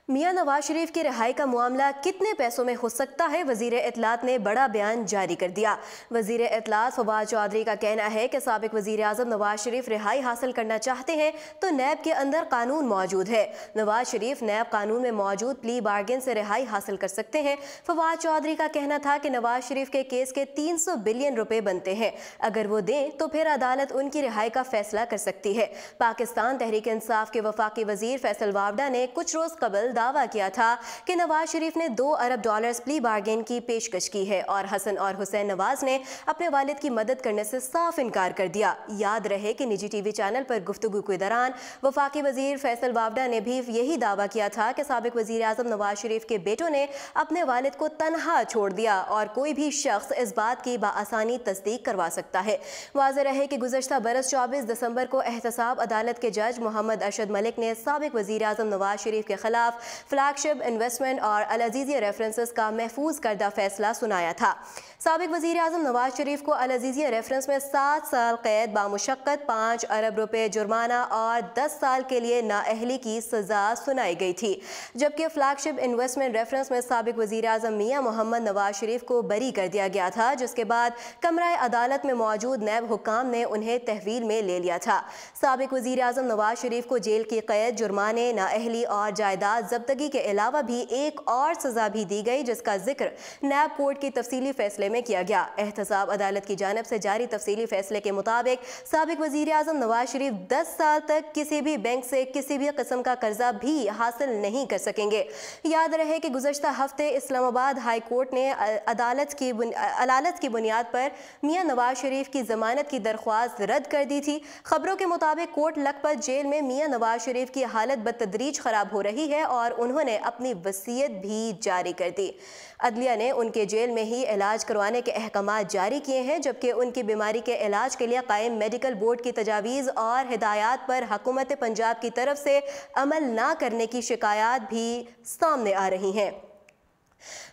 मियां नवाज शरीफ की रिहाई का मामला कितने पैसों में हो सकता है, वजीर इत्तलात ने बड़ा बयान जारी कर दिया। वजीर इत्तलात फवाद चौधरी का कहना है कि साबिक वजीर आजम नवाज शरीफ रिहाई हासिल करना चाहते हैं तो नैब के अंदर कानून मौजूद है। नवाज शरीफ नैब कानून में मौजूद प्ली बार्गेन से रिहाई हासिल कर सकते हैं। फवाद चौधरी का कहना था कि नवाज शरीफ के केस के 300 बिलियन रुपए बनते हैं, अगर वो दें तो फिर अदालत उनकी रिहाई का फैसला कर सकती है। पाकिस्तान तहरीक इंसाफ के वफाकी वजीर फैसल वावडा ने कुछ रोज कबल दावा किया था कि नवाज शरीफ ने $2 अरब प्ली बार्गेन की पेशकश की है और हसन और हुसैन नवाज ने अपने वालिद की मदद करने से साफ इनकार कर दिया। याद रहे कि निजी टीवी चैनल पर गुफ्तगू के दौरान वफाकी वजीर फैसल वावडा ने भी यही दावा किया था कि साबिक वजीर आजम नवाज शरीफ के बेटों ने अपने वालिद को तनहा छोड़ दिया और कोई भी शख्स इस बात की बाआसानी तस्दीक करवा सकता है। वाज़ेह रहे कि गुज़श्ता बरस 24 दिसंबर को एहतसाब अदालत के जज मोहम्मद अरशद मलिक ने साबिक वजीर आजम नवाज शरीफ के खिलाफ फ्लैगशिप इन्वेस्टमेंट और अल अज़ीज़िया रेफरेंसेस का महफूज करदा फैसला सुनाया था। साबिक वज़ीर आज़म नवाज शरीफ को अल अज़ीज़िया रेफरेंस में 7 साल कैद बामुशक्कत $5 अरब जुर्माना और 10 साल के लिए नाअहली की सजा सुनाई गई थी, जबकि फ्लैगशिप इन्वेस्टमेंट रेफरेंस में साबिक वज़ीर आज़म मियां मोहम्मद नवाज शरीफ को बरी कर दिया गया था, जिसके बाद कमरा अदालत में मौजूद नैब हुक्काम ने उन्हें तहवील में ले लिया था। साबिक वज़ीर आज़म नवाज शरीफ को जेल की कैद, जुर्माने, नाअहली और जायदाद जब्तगी के अलावा भी एक और सजा भी दी गई, जिसका जिक्र नैब कोर्ट की तफसीली फैसले में किया गया। एहतसाब अदालत की जानिब से जारी तफसीली फैसले के मुताबिक साबिक वजीर आजम नवाज शरीफ 10 साल तक किसी भी बैंक से किसी भी किस्म का कर्जा भी हासिल नहीं कर सकेंगे। याद रहे कि गुज़श्ता हफ्ते इस्लामाबाद हाई कोर्ट ने अदालत की बुनियाद पर मियां नवाज शरीफ की जमानत की दरख्वास्त रद्द कर दी थी। खबरों के मुताबिक कोट लखपत जेल में मियां नवाज शरीफ की हालत बतदरीज खराब हो रही है और उन्होंने अपनी वसीयत भी जारी कर दी। अदलिया ने उनके जेल में ही इलाज करवाने के अहकामात जारी किए हैं, जबकि उनकी बीमारी के इलाज के लिए कायम मेडिकल बोर्ड की तजावीज़ और हिदायत पर हुकूमत पंजाब की तरफ से अमल ना करने की शिकायत भी सामने आ रही हैं।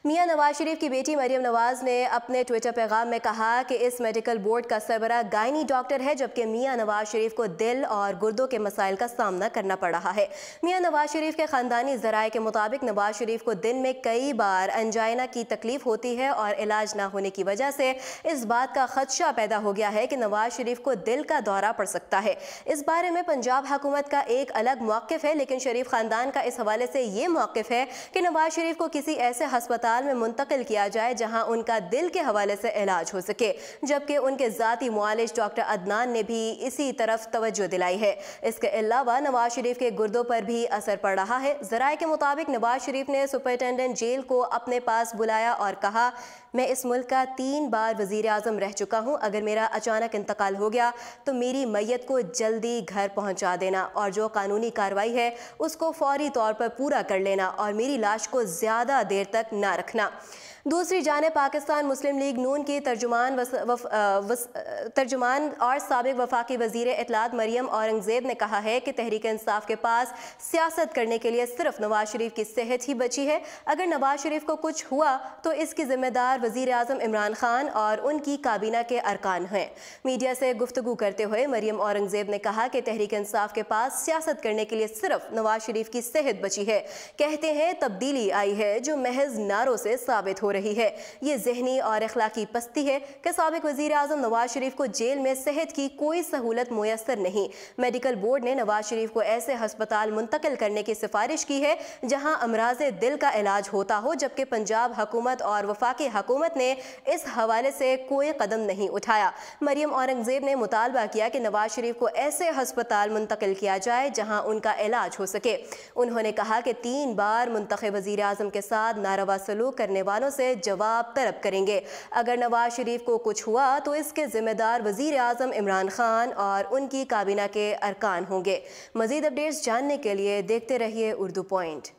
मियां नवाज शरीफ की बेटी मरियम नवाज ने अपने ट्विटर पैगाम में कहा कि इस मेडिकल बोर्ड का सरबराह गायनी डॉक्टर है, जबकि मियां नवाज शरीफ को दिल और गुर्दों के मसाइल का सामना करना पड़ रहा है। मियां नवाज शरीफ के खानदानी ज़राए के मुताबिक नवाज शरीफ को दिन में कई बार अंजाइना की तकलीफ होती है और इलाज ना होने की वजह से इस बात का खदशा पैदा हो गया है कि नवाज शरीफ को दिल का दौरा पड़ सकता है। इस बारे में पंजाब हुकूमत का एक अलग मौक़िफ़ है, लेकिन शरीफ खानदान का इस हवाले से ये मौक़िफ़ है कि नवाज शरीफ को किसी ऐसे अस्पताल में मुंतकिल किया जाए जहां उनका दिल के हवाले से इलाज हो सके, जबकि उनके ज़ाती मुआलिज डॉक्टर अदनान ने भी इसी तरफ तवज्जो दिलाई है। इसके अलावा नवाज शरीफ के गुर्दों पर भी असर पड़ रहा है। ज़राए के मुताबिक नवाज शरीफ ने सुपरिटेंडेंट जेल को अपने पास बुलाया और कहा, मैं इस मुल्क का 3 बार वज़ीर आज़म रह चुका हूँ, अगर मेरा अचानक इंतकाल हो गया तो मेरी मैयत को जल्दी घर पहुँचा देना और जो कानूनी कार्रवाई है उसको फौरी तौर पर पूरा कर लेना और मेरी लाश को ज़्यादा देर तक ना रखना। दूसरी जानिब पाकिस्तान मुस्लिम लीग नून की तर्जुमान और साबिक वफाकी वजीर इत्तलात मरियम औरंगजेब ने कहा है कि तहरीक इंसाफ के पास सियासत करने के लिए सिर्फ नवाज शरीफ की सेहत ही बची है। अगर नवाज शरीफ को कुछ हुआ तो इसकी जिम्मेदार वजीर आजम इमरान खान और उनकी काबीना के अरकान हैं। मीडिया से गुफ्तगू करते हुए मरियम औरंगजेब ने कहा कि तहरीक इंसाफ के पास सियासत करने के लिए सिर्फ नवाज शरीफ की सेहत बची है। कहते हैं तब्दीली आई है जो महज नारों से साबित हो रही है। ये ज़हनी और अखलाकी पस्ती है कि साबिक वज़ीर आज़म नवाज शरीफ को जेल में सेहत की कोई सहूलत मुयस्सर नहीं। मेडिकल बोर्ड ने नवाज शरीफ को ऐसे अस्पताल मुंतकिल करने की सिफारिश की है जहां अमराज़ दिल का इलाज होता हो, जबकि पंजाब हुकूमत और वफाकी हुकूमत ने इस हवाले से कोई कदम नहीं उठाया। मरियम औरंगजेब ने मुतालबा किया कि नवाज शरीफ को ऐसे अस्पताल मुंतकिल किया जाए जहां उनका इलाज हो सके। उन्होंने कहा कि 3 बार मुंतखब वज़ीर आज़म के साथ नारवा सलूक करने वालों से जवाब तलब करेंगे। अगर नवाज शरीफ को कुछ हुआ तो इसके जिम्मेदार वजीर आजम इमरान खान और उनकी काबीना के अरकान होंगे। मजीद अपडेट्स जानने के लिए देखते रहिए उर्दू पॉइंट।